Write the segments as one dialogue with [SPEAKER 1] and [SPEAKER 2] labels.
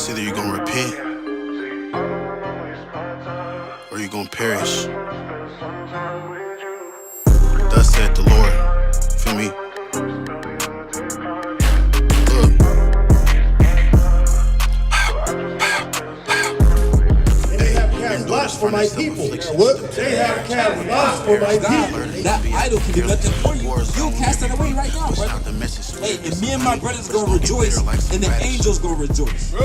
[SPEAKER 1] It's either you're gonna repent or you're gonna perish. Thus said the Lord. Feel me?
[SPEAKER 2] Lots for my people. What? They have cast lots for my people.
[SPEAKER 3] That idol can do nothing for you. You'll cast that away right now, brother. Hey, and me and my brothers gonna rejoice, and the angels gonna rejoice.
[SPEAKER 2] To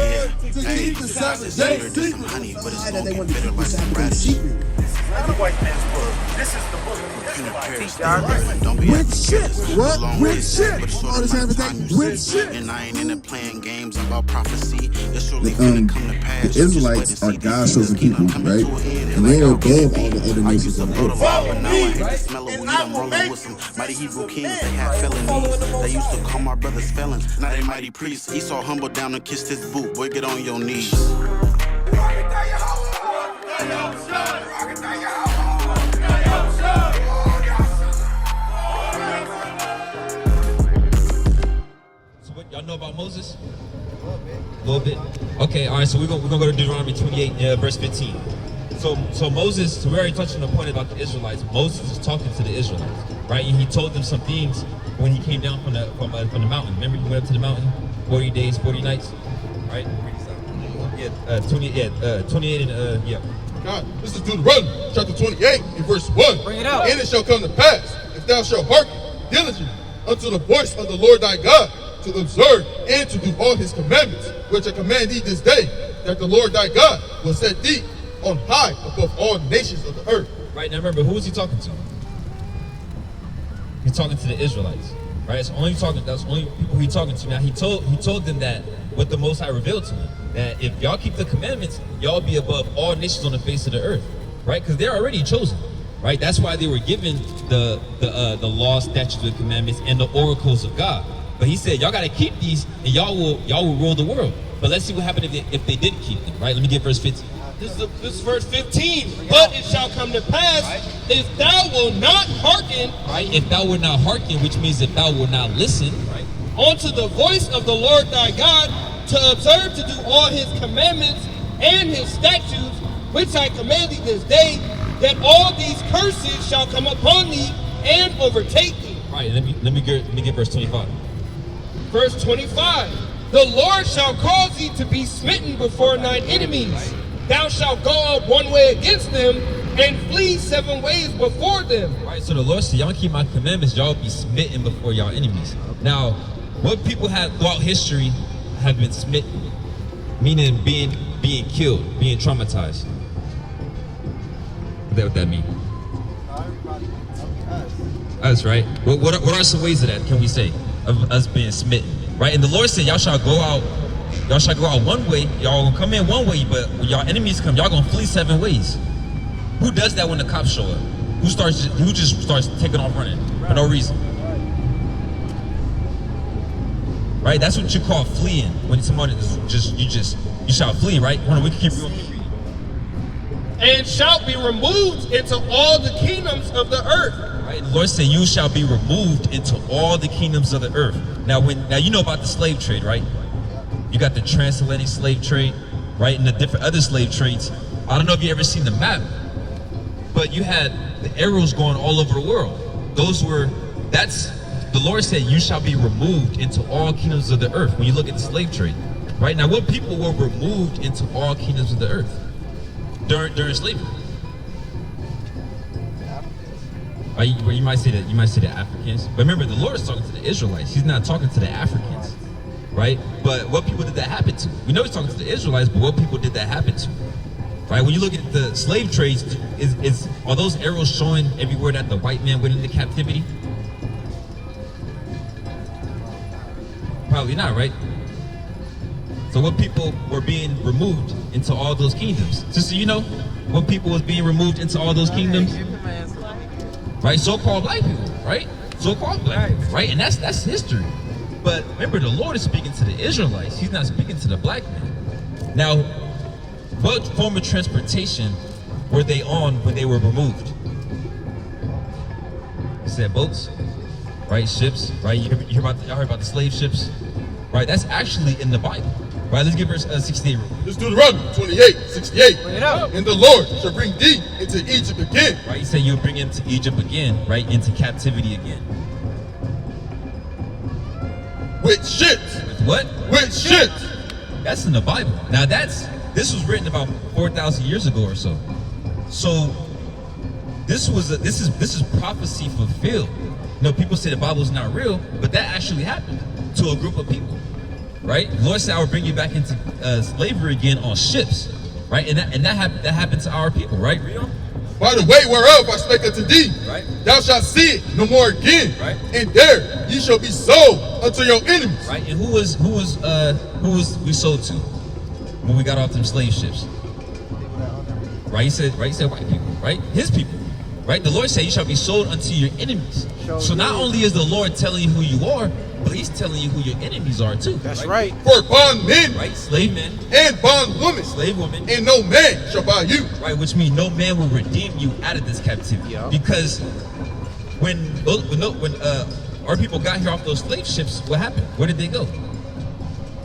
[SPEAKER 2] keep the Sabbath day secret.
[SPEAKER 4] That they want to keep the Sabbath secret.
[SPEAKER 5] The white man's book. This is the book of the Israelites.
[SPEAKER 4] With shit. What? With shit. All this Sabbath day. With shit.
[SPEAKER 1] And I ain't in it playing games about prophecy. It's surely gonna come to pass.
[SPEAKER 4] The Israelites are God's chosen people, right? And they are above all the other nations on earth.
[SPEAKER 1] Follow me, and I will make some mighty Hebrew kings. They had felonies. They used to call my brothers felons. Now they mighty priests. Esau humbled down and kissed his boot. Boy, get on your knees.
[SPEAKER 6] Y'all know about Moses? A little bit. Okay, all right, so we're gonna go to Deuteronomy 28, verse 15. So Moses, so we already touched on the point about the Israelites. Moses is talking to the Israelites, right? And he told them some things when he came down from the mountain. Remember he went up to the mountain, 40 days, 40 nights, right? Yeah, 28 and yeah.
[SPEAKER 7] God, this is Deuteronomy chapter 28 in verse 1.
[SPEAKER 6] Bring it out.
[SPEAKER 7] And it shall come to pass, if thou shalt hearken diligently unto the voice of the Lord thy God, to observe and to do all his commandments, which I command thee this day, that the Lord thy God will set thee on high above all nations of the earth.
[SPEAKER 6] Right, now remember, who is he talking to? He's talking to the Israelites, right? That's the only people he's talking to. Now he told them that what the Most High revealed to him, that if y'all keep the commandments, y'all be above all nations on the face of the earth, right? Because they're already chosen, right? That's why they were given the law, statutes, and commandments, and the oracles of God. But he said, y'all got to keep these, and y'all will rule the world. But let's see what happened if they didn't keep them, right? Let me get verse 15.
[SPEAKER 8] This is verse 15. But it shall come to pass, if thou wilt not hearken,
[SPEAKER 6] right? If thou wilt not hearken, which means if thou wilt not listen, right?
[SPEAKER 8] Unto the voice of the Lord thy God, to observe to do all his commandments and his statutes, which I command thee this day, that all these curses shall come upon thee and overtake thee.
[SPEAKER 6] Right. Let me get verse 25.
[SPEAKER 8] Verse 25, the Lord shall cause thee to be smitten before thine enemies. Thou shalt go out one way against them, and flee 7 ways before them.
[SPEAKER 6] Right, so the Lord said, y'all keep my commandments, y'all be smitten before y'all enemies. Now, what people have throughout history have been smitten, meaning being killed, being traumatized. What that mean? Us, right? What are some ways of that, can we say, of us being smitten, right? And the Lord said, y'all shall go out one way, y'all gonna come in one way, but when y'all enemies come, y'all gonna flee 7 ways. Who does that when the cops show up? Who just starts taking off running for no reason? Right? That's what you call fleeing. When somebody is you shall flee, right? We can keep reading.
[SPEAKER 8] And shall be removed into all the kingdoms of the earth.
[SPEAKER 6] Right? The Lord said, you shall be removed into all the kingdoms of the earth. Now you know about the slave trade, right? You got the transatlantic slave trade, right? And the different other slave trades. I don't know if you ever seen the map, but you had the arrows going all over the world. The Lord said, you shall be removed into all kingdoms of the earth. When you look at the slave trade, right? Now, what people were removed into all kingdoms of the earth during slavery? You might say the Africans, but remember, the Lord is talking to the Israelites. He's not talking to the Africans, right? But what people did that happen to? We know he's talking to the Israelites, but what people did that happen to? Right? When you look at the slave trades, are those arrows showing everywhere that the white man went into captivity? Probably not, right? So what people were being removed into all those kingdoms? Just so you know, what people was being removed into all those kingdoms? Right? So-called black people, right? So-called black people, right? And that's history. But remember, the Lord is speaking to the Israelites. He's not speaking to the black man. Now, what form of transportation were they on when they were removed? He said boats, right? Ships, right? Y'all heard about the slave ships, right? That's actually in the Bible. Right, let's get verse 68.
[SPEAKER 7] This is Deuteronomy 28:68.
[SPEAKER 8] Bring it out.
[SPEAKER 7] And the Lord shall bring thee into Egypt again.
[SPEAKER 6] Right, he said you'll bring him to Egypt again, right, into captivity again.
[SPEAKER 7] With ships.
[SPEAKER 6] With what?
[SPEAKER 7] With ships.
[SPEAKER 6] That's in the Bible. Now this was written about 4,000 years ago or so. So this is prophecy fulfilled. You know, people say the Bible is not real, but that actually happened to a group of people, right? The Lord said, "I will bring you back into slavery again on ships," right? And that happened to our people, right, Rio?
[SPEAKER 7] By the way whereof I spake unto thee,
[SPEAKER 6] Right.
[SPEAKER 7] thou shalt see it no more again.
[SPEAKER 6] Right.
[SPEAKER 7] And there ye shall be sold unto your enemies.
[SPEAKER 6] Right? And who was we sold to when we got off them slave ships? Right? He said white people, right? His people. Right? The Lord said you shall be sold unto your enemies. So not only is the Lord telling you who you are, but he's telling you who your enemies are too.
[SPEAKER 2] That's right.
[SPEAKER 7] For bondmen
[SPEAKER 6] Right? Slave men,
[SPEAKER 7] and bondwomen,
[SPEAKER 6] slave women,
[SPEAKER 7] and no man shall buy you.
[SPEAKER 6] right? Which means no man will redeem you out of this captivity.
[SPEAKER 2] Yeah.
[SPEAKER 6] Because when our people got here off those slave ships, what happened? Where did they go?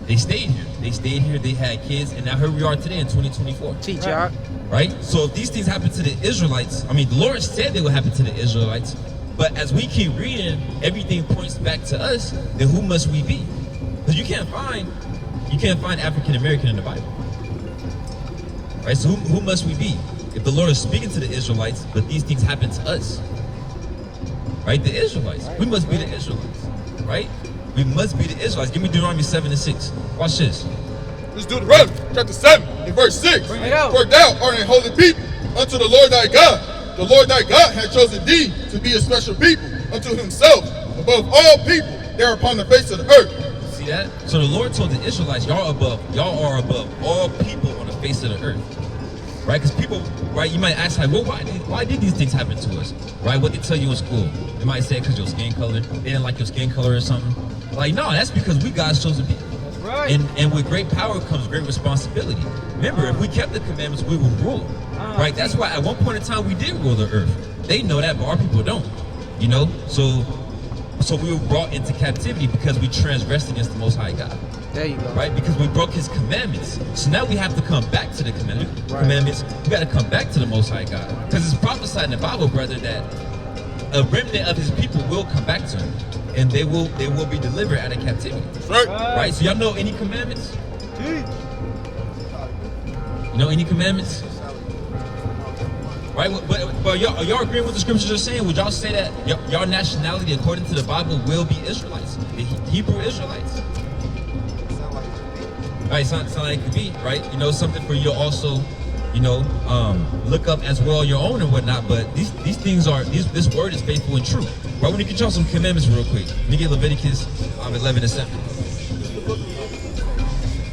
[SPEAKER 6] They stayed here. They had kids, and now here we are today in 2024.
[SPEAKER 2] Teach y'all.
[SPEAKER 6] Right? So if these things happen to the Israelites, I mean, the Lord said they would happen to the Israelites, but as we keep reading, everything points back to us, then who must we be? Because you can't find African American in the Bible. Right? So who must we be? If the Lord is speaking to the Israelites, but these things happen to us. Right? The Israelites. We must be the Israelites. Right? We must be the Israelites. Give me Deuteronomy 7:6. Watch this.
[SPEAKER 7] This is Deuteronomy chapter 7 and verse 6.
[SPEAKER 8] Bring it out.
[SPEAKER 7] For thou art a holy people unto the Lord thy God. The Lord thy God hath chosen thee to be a special people unto himself above all people there upon the face of the earth.
[SPEAKER 6] See that? So the Lord told the Israelites, y'all are above all people on the face of the earth. Right? Because people, right, you might ask like, well, why did these things happen to us? Right? What they tell you in school. They might say because your skin color, they didn't like your skin color or something. Like, no, that's because we God's chosen people.
[SPEAKER 8] Right.
[SPEAKER 6] And with great power comes great responsibility. Remember, if we kept the commandments, we would rule. Right? That's why at one point in time we did rule the earth. They know that, but our people don't. You know? So we were brought into captivity because we transgressed against the Most High God.
[SPEAKER 2] There you go.
[SPEAKER 6] Right? Because we broke his commandments. So now we have to come back to the commandments. We got to come back to the Most High God. Because it's prophesied in the Bible, brother, that a remnant of his people will come back to him. And they will be delivered out of captivity.
[SPEAKER 7] Right?
[SPEAKER 6] Right? So y'all know any commandments? You know any commandments? Right? But y'all agreeing with the scriptures are saying? Would y'all say that y'all nationality, according to the Bible, will be Israelites? The Hebrew Israelites? Right? Sound like it could be, right? You know, something for you to also, you know, look up as well your own and whatnot. But these things are, this word is faithful and true. Right? When you control some commandments real quick. Let me get Leviticus 11:7.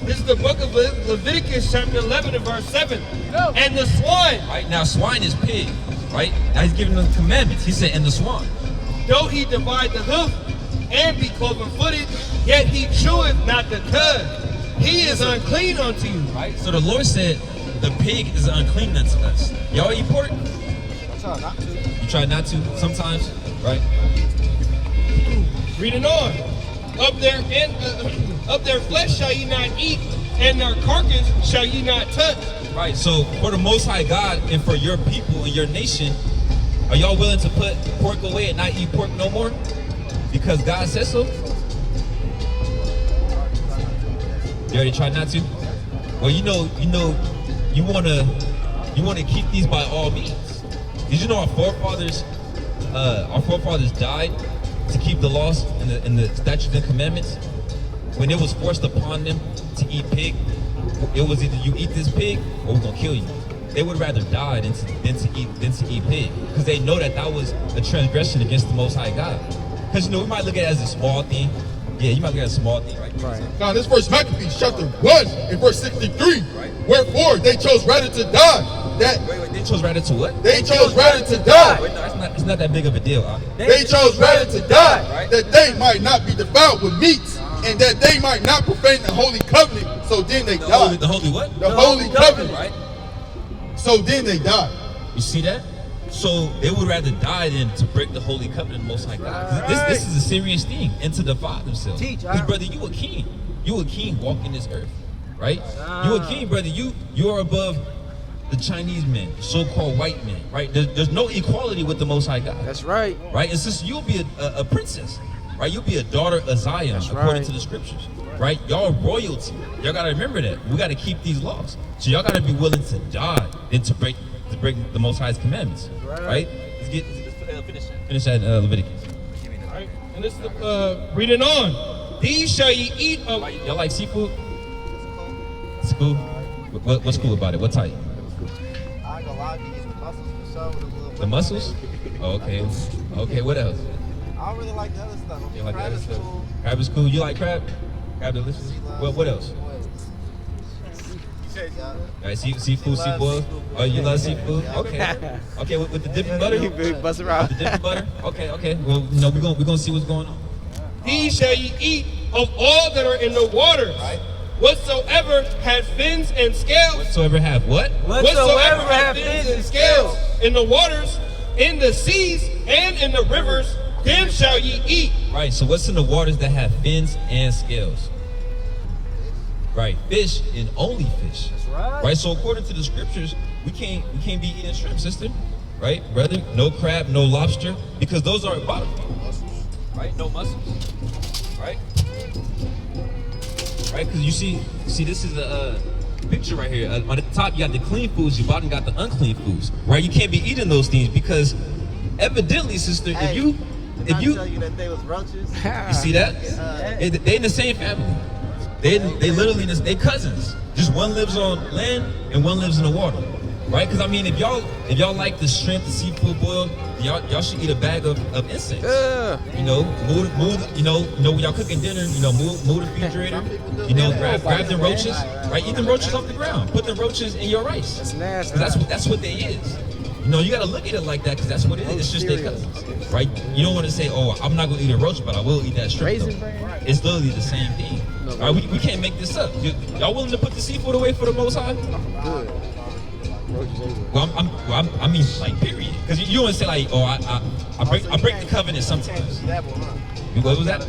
[SPEAKER 8] This is the book of Leviticus chapter 11 and verse 7. And the swine,
[SPEAKER 6] Right? Now swine is pig. Right? Now he's giving them commandments. He said, and the swine.
[SPEAKER 8] though he divide the hoof and be cloven-footed, yet he cheweth not the cud. He is unclean unto you.
[SPEAKER 6] Right? So the Lord said the pig is unclean unto us. Y'all eat pork? You try not to sometimes, right?
[SPEAKER 8] Reading on. Of their flesh shall ye not eat, and their carcass shall ye not touch.
[SPEAKER 6] Right. So for the Most High God and for your people and your nation, are y'all willing to put pork away and not eat pork no more? Because God says so? You already tried not to? Well, you wanna keep these by all means. Did you know our forefathers died to keep the laws and the statutes and commandments? When it was forced upon them to eat pig, it was either you eat this pig or we're gonna kill you. They would rather die than to eat pig, because they know that was a transgression against the Most High God. Because we might look at it as a small thing. Yeah, you might look at it as a small thing, right?
[SPEAKER 7] Now this verse Maccabees chapter 1 and verse 63. Wherefore they chose rather to die.
[SPEAKER 6] Wait, they chose rather to what?
[SPEAKER 7] They chose rather to die.
[SPEAKER 6] Wait, no, it's not that big of a deal.
[SPEAKER 7] They chose rather to die, that they might not be defiled with meats, and that they might not profane the holy covenant. So then they died.
[SPEAKER 6] The holy what?
[SPEAKER 7] The holy covenant.
[SPEAKER 6] Right?
[SPEAKER 7] So then they died.
[SPEAKER 6] You see that? So they would rather die than to break the holy covenant of the Most High God. This is a serious thing, and to defile themselves. Because brother, you a king. You a king walking this earth. right? You a king, brother. You are above the Chinese men, so-called white men, right? There's no equality with the Most High God.
[SPEAKER 9] That's right.
[SPEAKER 6] Right? And since you'll be a princess, right? You'll be a daughter of Zion, according to the scriptures, right? Y'all royalty. Y'all gotta remember that. We gotta keep these laws. So y'all gotta be willing to die and to break the Most High's commandments, right? Let's finish that Leviticus.
[SPEAKER 8] All right, and this is reading on. These shall ye eat of.
[SPEAKER 6] Y'all like seafood? It's cool. What's cool about it? What type?
[SPEAKER 10] I ain't gonna lie, you use the muscles for sure.
[SPEAKER 6] The mussels? Oh, okay. Okay, what else?
[SPEAKER 10] I don't really like the other stuff.
[SPEAKER 6] You like the
[SPEAKER 10] Crab
[SPEAKER 6] other
[SPEAKER 10] is
[SPEAKER 6] stuff?
[SPEAKER 10] cool.
[SPEAKER 6] Crab is cool. You like crab? Crab delicious? What else? All right, seafood, seafood. Oh, you love seafood? Okay. Okay, with the dipping butter?
[SPEAKER 9] Bust around.
[SPEAKER 6] With the dipping butter? Okay. Well, you know, we're gonna see what's going on.
[SPEAKER 8] These shall ye eat of all that are in the waters. Whatsoever had fins and scales.
[SPEAKER 6] Whatsoever have what?
[SPEAKER 8] Whatsoever have fins and scales in the waters, in the seas, and in the rivers, them shall ye eat.
[SPEAKER 6] Right, so what's in the waters that have fins and scales? Right, fish and only fish. That's right. Right, so according to the scriptures, we can't be eating shrimp, sister. Right, brother? No crab, no lobster, because those are bottom feeders. Right, no mussels. Right? Right, because you see, this is a picture right here. On the top, you got the clean foods. Your bottom got the unclean foods. Right, you can't be eating those things because, evidently, sister, if you
[SPEAKER 10] tell you that they was roaches.
[SPEAKER 6] You see that? They in the same family. They literally they cousins. Just one lives on land and one lives in the water. Right? Because I mean, if y'all like the shrimp, the seafood boiled, y'all should eat a bag of insects. You know, move. You know when y'all cooking dinner. You know, move the refrigerator. You know, grab the roaches. Right? Eat the roaches off the ground. Put the roaches in your rice.
[SPEAKER 9] That's nasty.
[SPEAKER 6] That's what they is. You know, you gotta look at it like that because that's what it is. It's just their cousins, right? You don't want to say, "Oh, I'm not gonna eat a roach, but I will eat that shrimp." It's literally the same thing. Right? We can't make this up. Y'all willing to put the seafood away for the Most High? Well, I mean, like, period. Because you don't want to say like, "Oh, I break the covenant sometimes." What was that?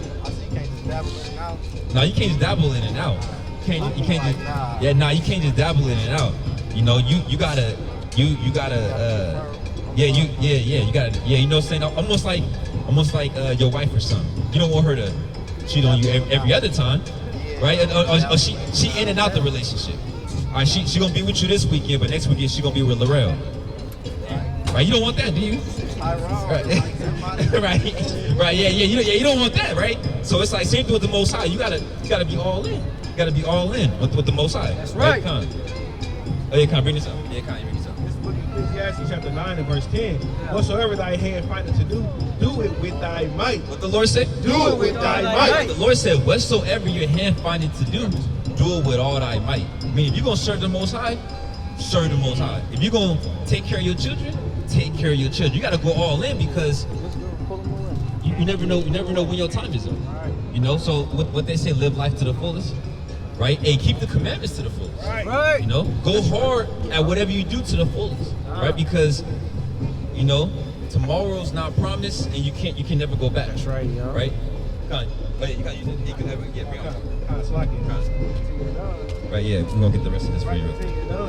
[SPEAKER 6] No, you can't just dabble in and out. You can't just, you can't just dabble in and out. You know, you gotta. You gotta, you gotta, you know what I'm saying? Almost like your wife or something. You don't want her to cheat on you every other time, right? Or she in and out the relationship. All right, she gonna be with you this weekend, but next weekend she gonna be with Laurel. Right? You don't want that, do you? Right, yeah. You don't want that, right? So it's like same thing with the Most High. You gotta be all in. You gotta be all in with the Most High. That's right. Con. Oh yeah, Con, bring this up. Yeah, Con, bring this up.
[SPEAKER 2] Ecclesiastes chapter 9 and verse 10. Whatsoever thy hand findeth to do it with thy might.
[SPEAKER 6] What the Lord said?
[SPEAKER 2] Do it with thy might.
[SPEAKER 6] The Lord said, whatsoever your hand findeth to do it with all thy might. I mean, if you're going to serve the Most High, serve the Most High. If you're going to take care of your children, take care of your children. You got to go all in because you never know when your time is up. You know, so what they say, live life to the fullest. Right? And keep the commandments to the fullest. Right. You know, go hard at whatever you do to the fullest. Right? Because, you know, tomorrow's not promised and you can never go back.
[SPEAKER 9] That's right, yo.
[SPEAKER 6] Right? You can use it. You can never get me on. Right, yeah, we're gonna get the rest of this for you.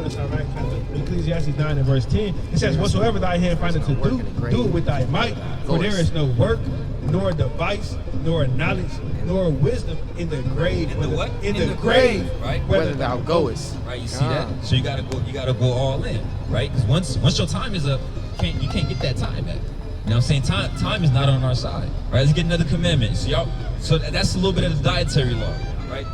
[SPEAKER 2] That's all right. Ecclesiastes 9 and verse 10. It says, whatsoever thy hand findeth to do it with thy might, for there is no work, nor device, nor knowledge, nor wisdom in the grave.
[SPEAKER 6] In the what?
[SPEAKER 2] In the grave,
[SPEAKER 6] right?
[SPEAKER 9] Whether thou goest.
[SPEAKER 6] Right, you see that? So you gotta go all in, right? Because once your time is up, you can't get that time back. You know what I'm saying? Time is not on our side. Right? Let's get another commandment. So that's a little bit of the dietary law, right?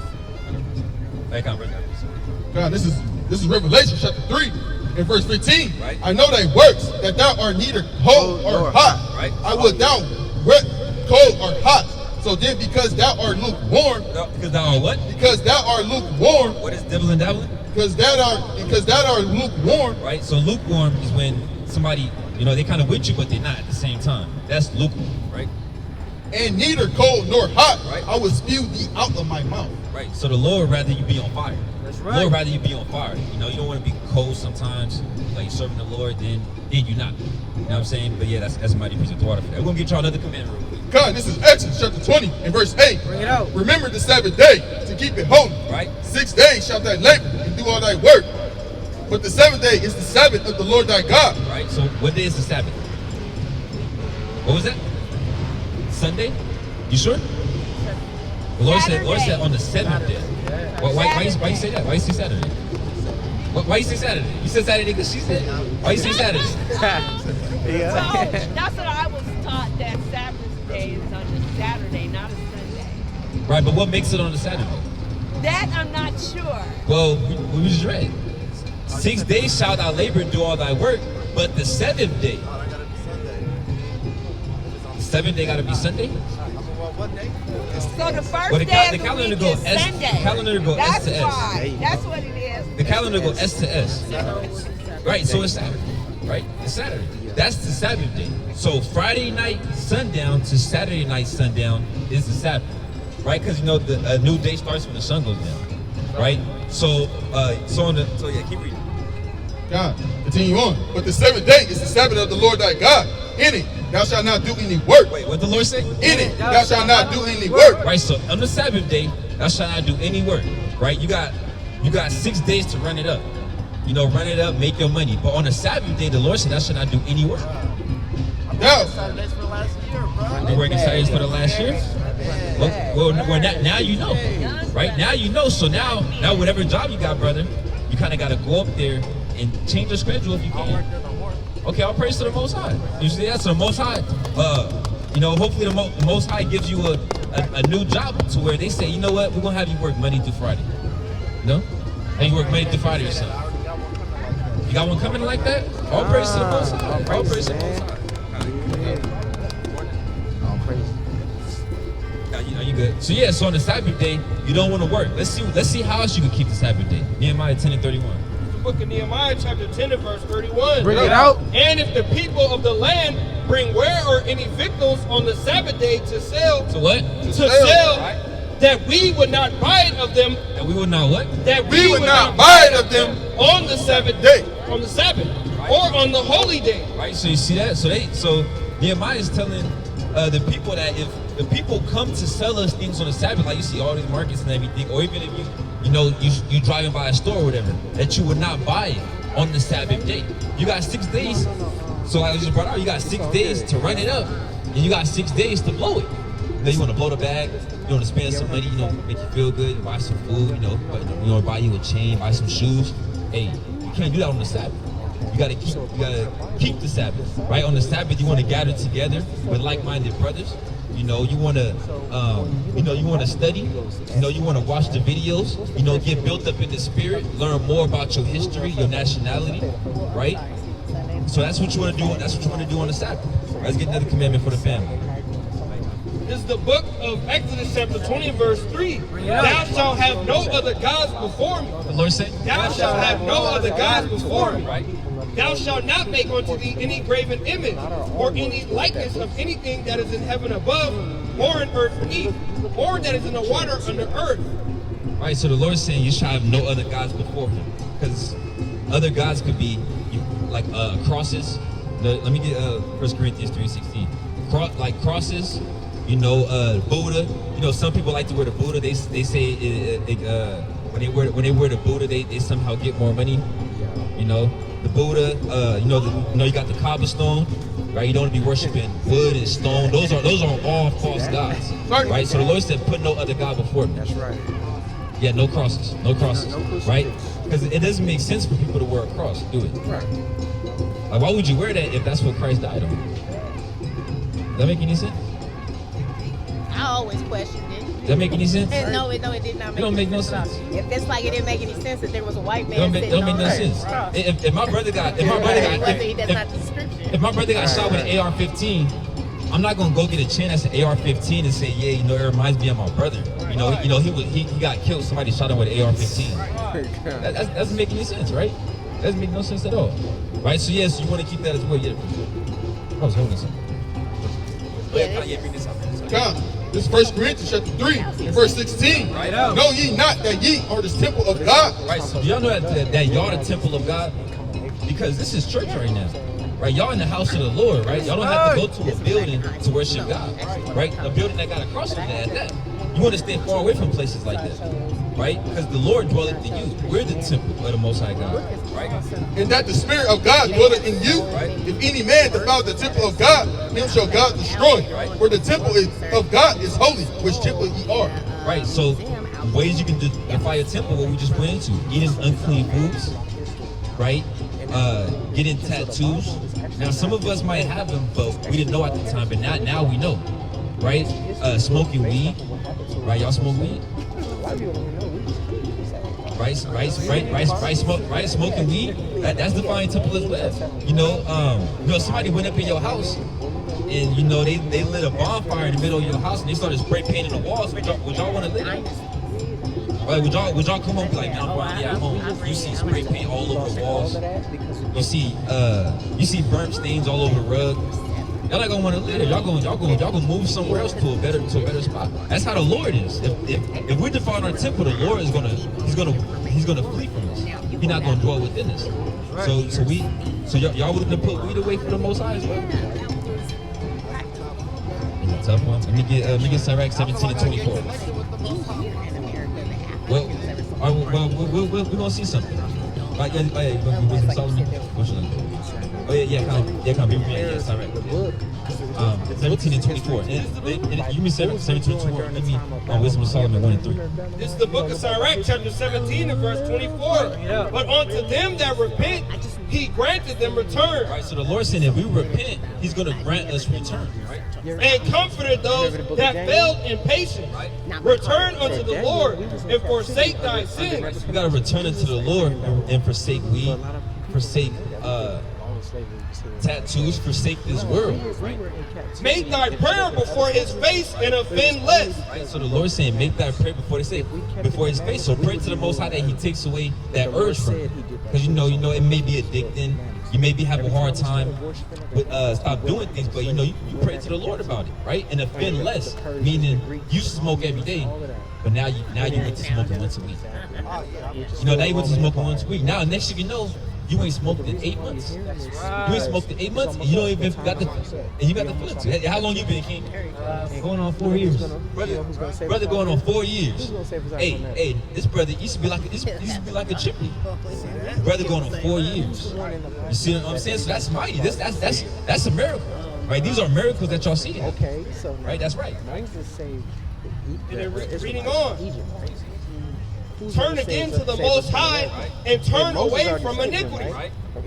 [SPEAKER 7] God, this is Revelation chapter 3 and verse 15.
[SPEAKER 6] Right.
[SPEAKER 7] I know thy works, that thou art neither cold or hot.
[SPEAKER 6] Right.
[SPEAKER 7] I will thou wet, cold or hot. So then because thou art lukewarm.
[SPEAKER 6] Because thou art what?
[SPEAKER 7] Because thou art lukewarm.
[SPEAKER 6] What is dibbling dabbling?
[SPEAKER 7] Because thou art lukewarm.
[SPEAKER 6] Right. So lukewarm is when somebody, you know, they kind of with you, but they're not at the same time. That's lukewarm, right?
[SPEAKER 7] And neither cold nor hot,
[SPEAKER 6] right? I
[SPEAKER 7] will spew thee out of my mouth.
[SPEAKER 6] Right. So the Lord rather you be on fire.
[SPEAKER 9] That's right.
[SPEAKER 6] Lord rather you be on fire. You know, you don't want to be cold sometimes. Like you're serving the Lord, then you're not. You know what I'm saying? But yeah, that's a mighty piece of water for that. We're gonna get y'all another commandment real quick.
[SPEAKER 7] God, this is Exodus chapter 20 and verse 8.
[SPEAKER 9] Bring it out.
[SPEAKER 7] Remember the Sabbath day to keep it holy.
[SPEAKER 6] Right.
[SPEAKER 7] 6 days shalt thou labor and do all thy work. But the 7th day is the Sabbath of the Lord thy God.
[SPEAKER 6] Right. So what day is the Sabbath? What was that? Sunday? You sure? The Lord said on the 7th day. Why you say that? Why you say Saturday? Why you say Saturday? You said Saturday because she said. Why you say Saturday?
[SPEAKER 11] So that's what I was taught, that Sabbath day is on a Saturday, not a Sunday.
[SPEAKER 6] Right, but what makes it on a Saturday?
[SPEAKER 11] That I'm not sure.
[SPEAKER 6] Well, we just read. 6 days shalt thou labor and do all thy work, but the 7th day. The 7th day gotta be Sunday?
[SPEAKER 11] So the first day of the week is Sunday.
[SPEAKER 6] The calendar go S to S.
[SPEAKER 11] Why. That's what it is.
[SPEAKER 6] The calendar go S to S. Right, so it's Saturday. Right? It's Saturday. That's the Sabbath day. So Friday night sundown to Saturday night sundown is the Sabbath. Right? Because you know a new day starts when the sun goes down. Right? So yeah, keep reading.
[SPEAKER 7] God, continue on. But the 7th day is the Sabbath of the Lord thy God. In it thou shalt not do any work.
[SPEAKER 6] Wait, what the Lord say?
[SPEAKER 7] In it thou shalt not do any work.
[SPEAKER 6] Right, so on the Sabbath day, thou shalt not do any work. Right? You got 6 days to run it up. You know, run it up, make your money. But on the Sabbath day, the Lord said thou shalt not do any work.
[SPEAKER 7] Now,
[SPEAKER 10] Saturdays for last year, bro.
[SPEAKER 6] You're working Saturdays for the last year? Well, now you know. Right? Now you know. So now whatever job you got, brother, you kind of got to go up there and change your schedule if you can. Okay, I'll praise to the Most High. You see that? So the Most High, you know, hopefully the Most High gives you a new job to where they say, you know what, we're going to have you work Monday through Friday. You know? And you work Monday through Friday or something. You got one coming like that? All praise to the Most High. All praise to the Most High. Are you good? So yeah, so on the Sabbath day, you don't want to work. Let's see how else you can keep the Sabbath day. Nehemiah 10:31.
[SPEAKER 8] The book of Nehemiah, chapter 10 and verse 31.
[SPEAKER 9] Bring it out.
[SPEAKER 8] And if the people of the land bring ware or any victuals on the Sabbath day to sell,
[SPEAKER 6] To what?
[SPEAKER 8] to sell, that we would not buy it of them.
[SPEAKER 6] And we would not what?
[SPEAKER 8] That we would not buy it of them on the Sabbath day, on the Sabbath, or on the holy day.
[SPEAKER 6] Right. So you see that? So Nehemiah is telling the people that if the people come to sell us things on the Sabbath, like you see all these markets and everything, or even if you driving by a store or whatever, that you would not buy it on the Sabbath day. You got 6 days. So I just brought out, you got 6 days to run it up, and you got 6 days to blow it. Then you want to blow the bag, you want to spend some money, make you feel good, buy some food, you know, buy you a chain, buy some shoes. Hey, you can't do that on the Sabbath. You gotta keep the Sabbath, right? On the Sabbath, you want to gather together with like-minded brothers. You know, you want to, you want to study. You know, you want to watch the videos. You know, get built up in the spirit, learn more about your history, your nationality, right? So that's what you want to do. That's what you want to do on the Sabbath. Let's get another commandment for the family.
[SPEAKER 8] This is the book of Exodus, chapter 20, verse 3. Thou shalt have no other gods before me.
[SPEAKER 6] The Lord said,
[SPEAKER 8] Thou shalt have no other gods before me.
[SPEAKER 6] right?
[SPEAKER 8] Thou shalt not make unto thee any graven image, or any likeness of anything that is in heaven above, or in earth beneath, or that is in the water under earth.
[SPEAKER 6] Right, so the Lord is saying you shall have no other gods before him. Because other gods could be like crosses. Let me get 1 Corinthians 3:16. Like crosses, Buddha. Some people like to wear the Buddha. They say when they wear the Buddha, they somehow get more money. The Buddha, you got the cobblestone, right? You don't want to be worshiping wood and stone. Those are all false gods, right? So the Lord said, put no other God before me. That's right. Yeah, no crosses, right? Because it doesn't make sense for people to wear a cross, do it? Right. Like, why would you wear that if that's what Christ died on? Does that make any sense?
[SPEAKER 12] I always questioned it.
[SPEAKER 6] Does that make any sense?
[SPEAKER 12] No, it did not make
[SPEAKER 6] It don't make no sense.
[SPEAKER 12] If it's like it didn't make any sense that there was a white man
[SPEAKER 6] It don't
[SPEAKER 12] sitting
[SPEAKER 6] make
[SPEAKER 12] on
[SPEAKER 6] no
[SPEAKER 12] the
[SPEAKER 6] sense.
[SPEAKER 12] cross.
[SPEAKER 6] If my brother got shot with an AR-15, I'm not gonna go get a chain that's an AR-15 and say, yeah, it reminds me of my brother. He got killed. Somebody shot him with an AR-15. That doesn't make any sense, right? That doesn't make no sense at all, right? So yes, you want to keep that as well. Yeah. I was holding something. Bring this up.
[SPEAKER 7] God, this is 1 Corinthians chapter 3 and verse 16.
[SPEAKER 6] Right out.
[SPEAKER 7] Know ye not that ye are the temple of God?
[SPEAKER 6] Right. So do y'all know that y'all the temple of God? Because this is church right now. Right, y'all in the house of the Lord, right? Y'all don't have to go to a building to worship God, right? A building that got a cross on it at that. You want to stay far away from places like that, right? Because the Lord dwelleth in you. We're the temple of the Most High God, right?
[SPEAKER 7] And that the Spirit of God dwelleth in you. If any man defile the temple of God, him shall God destroy. For the temple of God is holy, which temple ye are.
[SPEAKER 6] Right, so ways you can defile your temple, what we just went into. Eating unclean foods, right? Getting tattoos. Now, some of us might have them, but we didn't know at the time, but now we know, right? Smoking weed, right? Y'all smoke weed? Right, smoking weed, that's defining temple as well. You know, somebody went up in your house and, you know, they lit a bonfire in the middle of your house and they started spray painting the walls. Would y'all want to live? Right, would y'all come home and be like, I'm going at home. You see spray paint all over the walls. You see burnt stains all over the rug. Y'all not gonna want to live there. Y'all gonna move somewhere else to a better spot. That's how the Lord is. If we define our temple, the Lord is gonna flee from us. He's not gonna dwell within us. So y'all willing to put weed away from the Most High as well? It's a tough one. Let me get Sirach 17 and 24. Well, we're gonna see something. Like, Wisdom Solomon. Oh yeah, come be with me. Yeah, Sirach. 17 and 24. And you mean 17 and 24? Give me Wisdom of Solomon 1 and 3.
[SPEAKER 8] This is the book of Sirach, chapter 17 and verse 24. But unto them that repent, he granted them return.
[SPEAKER 6] Right, so the Lord said if we repent, he's going to grant us return. Right?
[SPEAKER 8] And comforted those that failed in patience. Return unto the Lord and forsake thy sins.
[SPEAKER 6] Right, so we got to return unto the Lord and forsake weed, forsake tattoos, forsake this world. Right?
[SPEAKER 8] Make thy prayer before his face and offend less.
[SPEAKER 6] Right, so the Lord is saying, make thy prayer before his face. So pray to the Most High that he takes away that urge from you. Because you know, it may be addicting. You maybe have a hard time with stop doing things, but you pray to the Lord about it, right? And offend less, meaning you smoke every day, but now you get to smoking once a week. You know, now you went to smoking once a week. Now next thing you know, you ain't smoked in 8 months. You ain't smoked in 8 months, and you don't even got the feelings. How long you been, King? Going on 4 years. Brother going on 4 years. Hey, this brother used to be like a chimney. Brother going on 4 years. You see what I'm saying? So that's mighty. That's a miracle, right? These are miracles that y'all see.
[SPEAKER 13] Okay, so
[SPEAKER 6] right, that's right.
[SPEAKER 8] Reading on. Turn again to the Most High and turn away from iniquity.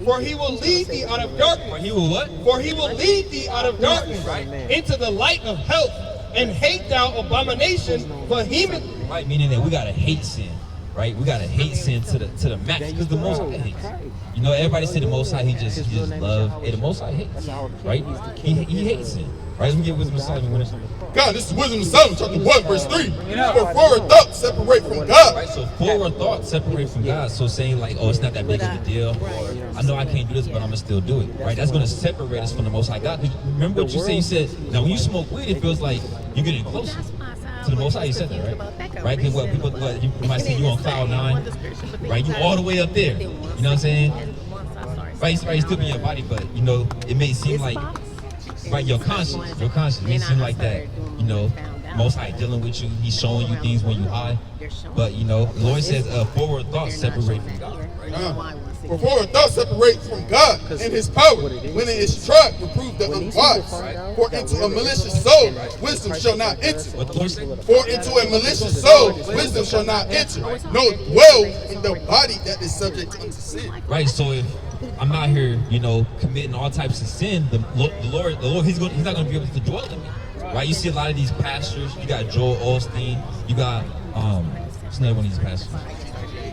[SPEAKER 8] For he will lead thee out of darkness.
[SPEAKER 6] He will what?
[SPEAKER 8] For he will lead thee out of darkness into the light of health, and hate thou abomination vehemently.
[SPEAKER 6] Right, meaning that we gotta hate sin. Right, we gotta hate sin to the max because the Most High hates. You know, everybody say the Most High he just love. Hey, the Most High hates. Right, he hates sin. Right, let me get Wisdom of Solomon.
[SPEAKER 7] God, this is Wisdom of Solomon, chapter 1, verse 3. For forward thoughts separate from God.
[SPEAKER 6] Right, so forward thoughts separate from God. So saying like, oh, it's not that big of a deal, or I know I can't do this, but I'm gonna still do it. Right, that's gonna separate us from the Most High God. Remember what you said? You said, now when you smoke weed, it feels like you're getting closer to the Most High. You said that, right? Right, because you might see you on cloud 9, right? You all the way up there. You know what I'm saying? Right, still be in your body, but you know, it may seem like. Right, your conscience may seem like that, you know, Most High dealing with you, he's showing you things when you high, but you know, the Lord says forward thoughts separate from God. Right?
[SPEAKER 7] For forward thoughts separate from God and his power, when it is tried to prove the unwise. For into a malicious soul, wisdom shall not enter. For into a malicious soul, wisdom shall not enter. No dwell in the body that is subject unto sin.
[SPEAKER 6] Right, so if I'm out here, you know, committing all types of sin, the Lord, he's not going to be able to dwell in me. Right, you see a lot of these pastors. You got Joel Osteen. You got what's another one of these pastors?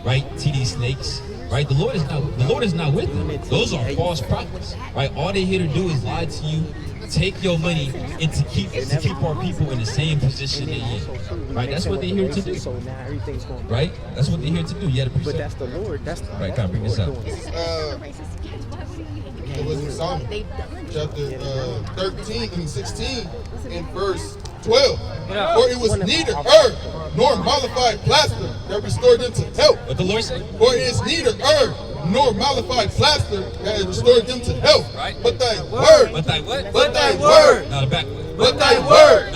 [SPEAKER 6] Right, TD Snakes. Right, the Lord is not with them. Those are false prophets. Right, all they're here to do is lie to you, take your money, and to keep our people in the same position they're in. Right, that's what they're here to do. Right, that's what they're here to do. You got to
[SPEAKER 13] but that's the Lord. That's the
[SPEAKER 6] right. Come on, bring this up.
[SPEAKER 7] It was in Psalm chapter 13 and 16 and verse 12. For it was neither herb nor mollified plaster that restored them to health.
[SPEAKER 6] What the Lord said?
[SPEAKER 7] For it is neither herb nor mollified plaster that has restored them to health.
[SPEAKER 6] Right.
[SPEAKER 7] But thy word.
[SPEAKER 6] But thy what?
[SPEAKER 7] But thy word.
[SPEAKER 6] No, the back.
[SPEAKER 7] But thy word.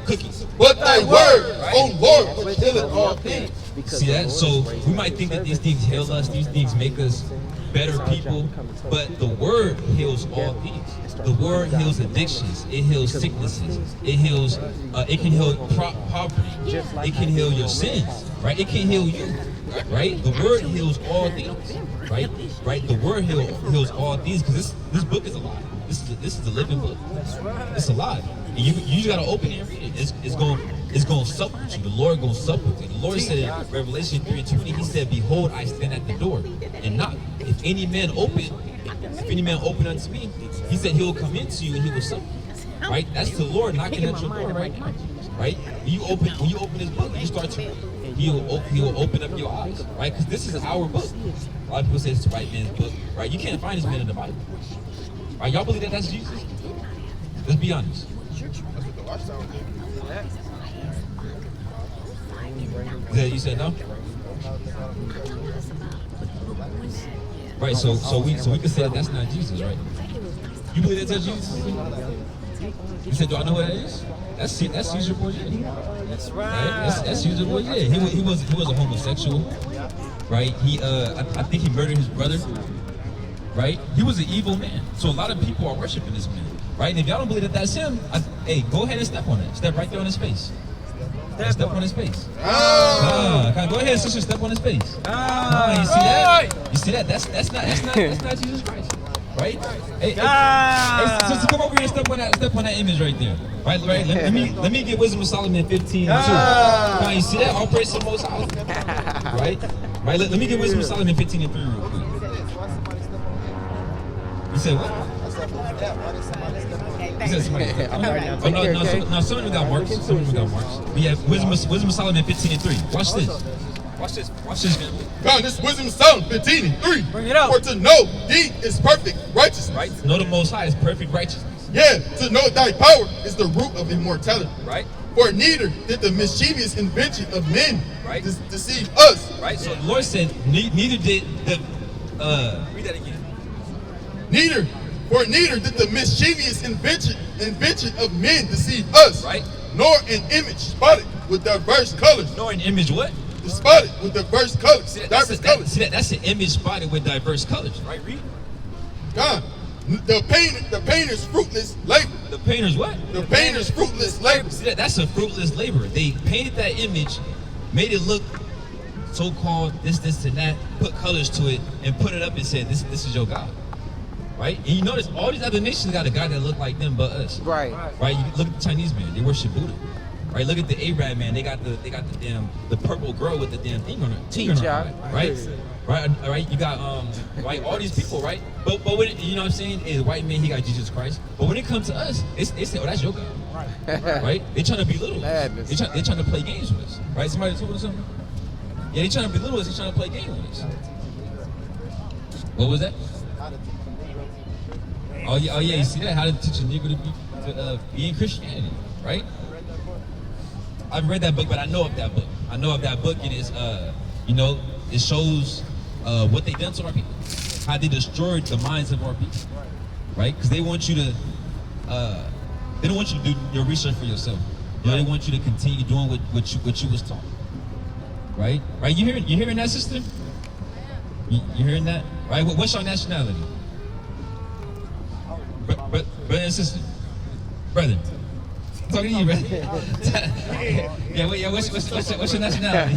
[SPEAKER 6] Cookies.
[SPEAKER 7] but thy word, O Lord, which healeth all things.
[SPEAKER 6] See that? So we might think that these things heal us, these things make us better people, but the word heals all things. The word heals addictions. It heals sicknesses. It heals. It can heal poverty. It can heal your sins. Right? It can heal you. Right? The word heals all things. Right? Right? The word heals all things because this book is alive. This is a living book. It's alive. And you just gotta open it and read it. It's going to sup with you. The Lord going to sup with you. The Lord said in Revelation 3:20, He said, "Behold, I stand at the door and knock. If any man open unto me," He said He will come into you and He will sup with you. Right? That's the Lord knocking at your door right now. Right? When you open His book, you start to read. He will open up your eyes. Right? Because this is our book. A lot of people say it's the white man's book. Right? You can't find this man in the Bible. Right? Y'all believe that that's Jesus? Let's be honest. You said no? Right, so we can say that that's not Jesus, right? You believe that's Jesus? You said, do I know who that is? That's Caesar Borgia. That's right. That's Caesar Borgia. He was a homosexual, right? I think he murdered his brother, right? He was an evil man. So a lot of people are worshiping this man, right? And if y'all don't believe that that's him, hey, go ahead and step on it. Step right there on his face. Step on his face. Go ahead, sister. Step on his face. You see that? You see that? That's not Jesus Christ, right? Hey, sister, come over here and step on that image right there. Right. Let me get Wisdom of Solomon 15:2. You see that? All praise to the Most High. Right. Let me get Wisdom of Solomon 15:3 real quick. You said what? No, some of them got marks. Some of them got marks. We have Wisdom of Solomon 15:3. Watch this. Watch this, man.
[SPEAKER 7] God, this Wisdom of Solomon 15:3.
[SPEAKER 6] Bring it out.
[SPEAKER 7] For to know thee is perfect righteousness.
[SPEAKER 6] Right? To know the Most High is perfect righteousness.
[SPEAKER 7] Yeah, to know thy power is the root of immortality.
[SPEAKER 6] Right?
[SPEAKER 7] For neither did the mischievous invention of men deceive us.
[SPEAKER 6] Right? So the Lord said, neither did the read that again.
[SPEAKER 7] Neither did the mischievous invention of men deceive us.
[SPEAKER 6] Right.
[SPEAKER 7] Nor an image spotted with diverse colors.
[SPEAKER 6] Nor an image what?
[SPEAKER 7] Spotted with diverse colors.
[SPEAKER 6] See, that's an image spotted with diverse colors. Right, read.
[SPEAKER 7] God, the painter's fruitless labor.
[SPEAKER 6] The painter's what?
[SPEAKER 7] The painter's fruitless labor.
[SPEAKER 6] See, that's a fruitless labor. They painted that image, made it look so-called this, and that, put colors to it, and put it up and said, this is your God. Right? And you notice all these other nations got a God that look like them but us.
[SPEAKER 9] Right.
[SPEAKER 6] Right? You look at the Chinese man, they worship Buddha. Right? Look at the Arab man, they got the purple girl with the damn thing on her. Right? Right? You got right, all these people, right? But when, you know what I'm saying? Is white man, he got Jesus Christ. But when it comes to us, they say, oh, that's your God. Right? They trying to belittle us. They trying to play games with us. Right? Somebody told us something? Yeah, they trying to belittle us, they trying to play games with us. What was that? Oh yeah, you see that? How to teach a Negro to be in Christianity, right? I haven't read that book, but I know of that book. I know of that book, and it's it shows what they done to our people, how they destroyed the minds of our people, right? Because they want you to, they don't want you to do your research for yourself. You know, they want you to continue doing what you was taught, right? Right? You hearing that, sister? You hearing that? Right? What's your nationality? Brother and sister, brother. I'm talking to you, brother. What's your nationality?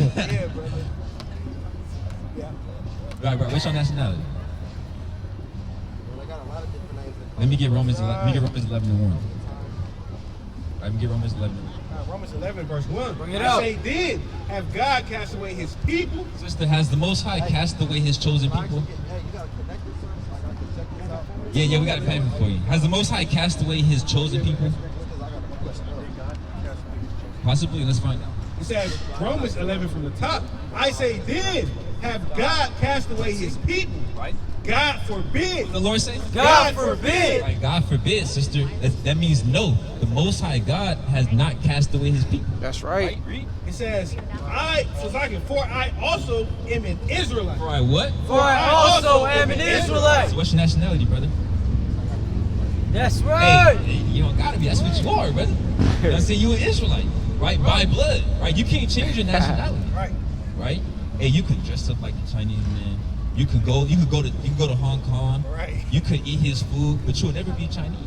[SPEAKER 6] Right, bro. What's your nationality? Let me get Romans 11:1. Let me get Romans 11:1.
[SPEAKER 2] Romans 11 verse 1.
[SPEAKER 6] Bring it out.
[SPEAKER 2] Say then, have God cast away His people?
[SPEAKER 6] Sister, has the Most High cast away His chosen people? Yeah, we got a pen for you. Has the Most High cast away His chosen people? Possibly. Let's find out.
[SPEAKER 2] It says, Romans 11 from the top. I say then, have God cast away His people?
[SPEAKER 6] Right.
[SPEAKER 2] God forbid.
[SPEAKER 6] What the Lord say?
[SPEAKER 2] God forbid.
[SPEAKER 6] Right, God forbid, sister. That means no. The Most High God has not cast away His people.
[SPEAKER 9] That's right.
[SPEAKER 2] Read. It says, for I also am an Israelite.
[SPEAKER 6] For I what?
[SPEAKER 8] For I also am an Israelite.
[SPEAKER 6] So what's your nationality, brother?
[SPEAKER 8] That's right.
[SPEAKER 6] Hey, you don't gotta be. That's what you are, brother. You know what I'm saying? You an Israelite. right? By blood, right? You can't change your nationality,
[SPEAKER 10] Right.
[SPEAKER 6] right? Hey, you could dress up like the Chinese man. You could go to Hong Kong.
[SPEAKER 10] Right.
[SPEAKER 6] You could eat his food, but you'll never be Chinese.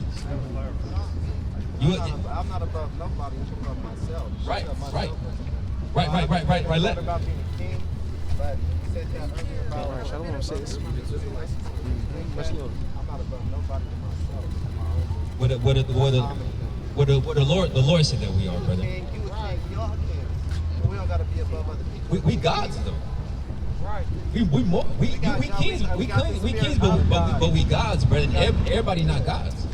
[SPEAKER 10] I'm not above nobody. I'm above myself.
[SPEAKER 6] Right.
[SPEAKER 10] Right.
[SPEAKER 6] Let
[SPEAKER 10] about being a king, but you said that earlier about I'm not above nobody but myself.
[SPEAKER 6] What the Lord said that we are, brother.
[SPEAKER 10] King, you a king, we all kings. We don't gotta be above other people.
[SPEAKER 6] We gods though.
[SPEAKER 10] Right.
[SPEAKER 6] We kings, but we gods, brother. Everybody not gods.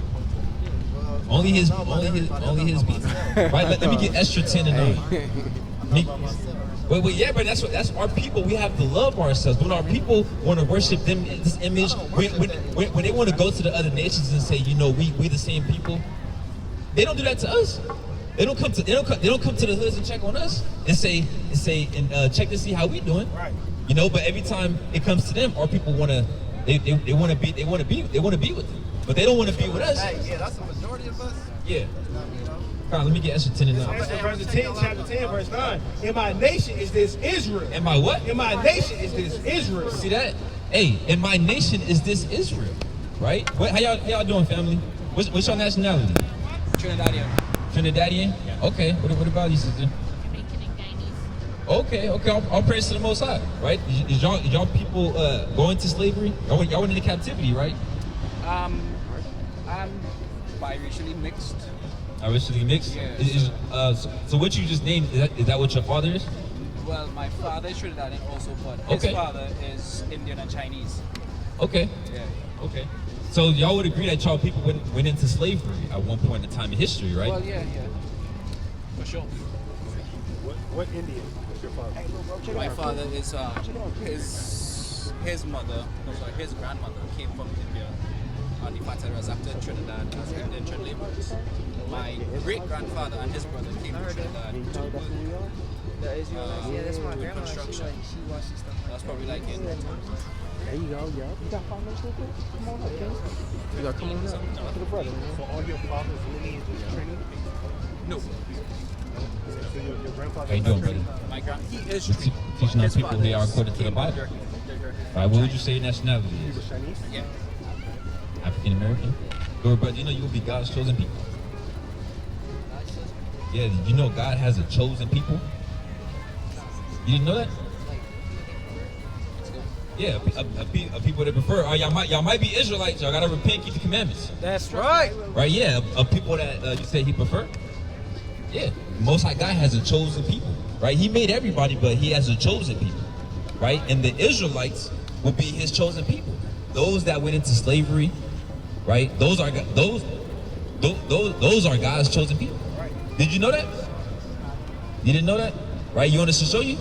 [SPEAKER 6] Only his people. Right? Let me get extra 10 and 9. Wait, yeah, but that's our people. We have to love ourselves. When our people want to worship them, this image, when they want to go to the other nations and say, you know, we the same people, they don't do that to us. They don't come to the hoods and check on us and say check to see how we doing.
[SPEAKER 10] Right.
[SPEAKER 6] You know, but every time it comes to them, our people want to be with them, but they don't want to be with us.
[SPEAKER 10] Hey, yeah, that's the majority of us.
[SPEAKER 6] Yeah. Let me get extra 10 and 9.
[SPEAKER 2] Verse 10, chapter 10, verse 9. In my nation is this Israel.
[SPEAKER 6] In my what?
[SPEAKER 2] In my nation is this Israel.
[SPEAKER 6] See that? Hey, in my nation is this Israel, right? How y'all doing, family? What's your nationality? Trinidadian? Yeah. Okay. What about you, sister? Okay. I'll praise to the Most High, right? Is y'all people going to slavery? Y'all went into captivity, right?
[SPEAKER 9] I'm biracially mixed.
[SPEAKER 6] Biracially mixed?
[SPEAKER 9] Yeah.
[SPEAKER 6] So what you just named, is that what your father is?
[SPEAKER 9] Well, my father is Trinidadian also, but his father is Indian and Chinese.
[SPEAKER 6] Okay.
[SPEAKER 9] Yeah.
[SPEAKER 6] Okay. So y'all would agree that y'all people went into slavery at one point in time in history, right?
[SPEAKER 9] Well, yeah. For sure.
[SPEAKER 10] What Indian was your father?
[SPEAKER 9] My father is his grandmother came from India on the Pateras after Trinidad as Indian child laborers. My great grandfather and his brother came to Trinidad to work.
[SPEAKER 10] That's my grandma.
[SPEAKER 9] Construction. That's probably like in.
[SPEAKER 10] There you go, yo. You got 5 minutes real quick? Come on up, King. You got come on up to the brother. So all your father's lineage is training?
[SPEAKER 9] No.
[SPEAKER 10] So your grandfather.
[SPEAKER 6] How you doing, brother?
[SPEAKER 9] My he is
[SPEAKER 6] teaching our people they are according to the Bible. All right, what would you say your nationality is?
[SPEAKER 10] Chinese?
[SPEAKER 9] Yeah.
[SPEAKER 6] African American? Good, brother, you know you will be God's chosen people. Yeah, did you know God has a chosen people? You didn't know that? Yeah, a people that prefer. Y'all might be Israelites. Y'all gotta repent, keep the commandments.
[SPEAKER 10] That's right.
[SPEAKER 6] Right? Yeah, a people that you say He prefer. Yeah, Most High God has a chosen people. Right? He made everybody, but He has a chosen people. Right? And the Israelites will be His chosen people. Those that went into slavery. Right? Those are God's chosen people. Did you know that? You didn't know that? Right? You want us to show you?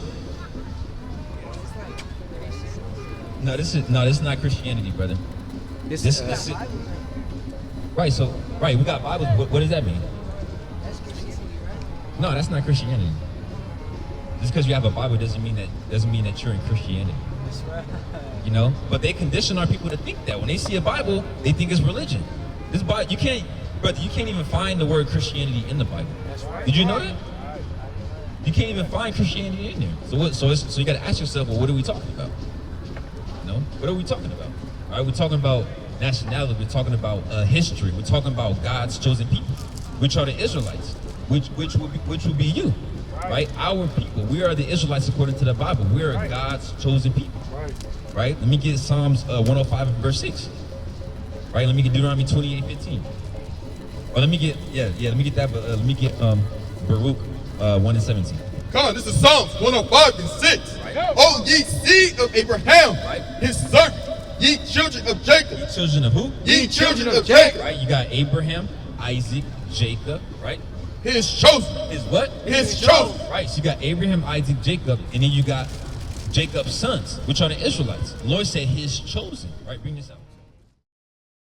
[SPEAKER 6] No, this is not Christianity, brother. This is right. So, right, we got Bibles. What does that mean? No, that's not Christianity. Just because you have a Bible doesn't mean that you're in Christianity. You know, but they condition our people to think that when they see a Bible, they think it's religion. This Bible, you can't even find the word Christianity in the Bible. Did you know that? You can't even find Christianity in there. So you got to ask yourself, well, what are we talking about? You know, what are we talking about? All right, we're talking about nationality. We're talking about history. We're talking about God's chosen people, which are the Israelites, which will be you, right? Our people. We are the Israelites according to the Bible. We are God's chosen people. Right? Let me get Psalms 105 verse 6. Right? Let me get Deuteronomy 28:15. Or let me get that. But let me get Baruch 1:17.
[SPEAKER 7] Come on, this is Psalms 105 and 6. Right. Oh, ye seed of Abraham, his servant, ye children of Jacob.
[SPEAKER 6] Ye children of who?
[SPEAKER 7] Ye children of Jacob.
[SPEAKER 6] Right? You got Abraham, Isaac, Jacob. Right?
[SPEAKER 7] His chosen.
[SPEAKER 6] His what?
[SPEAKER 7] His chosen.
[SPEAKER 6] Right. So you got Abraham, Isaac, Jacob, and then you got Jacob's sons, which are the Israelites. The Lord said His chosen. Right? Bring this out.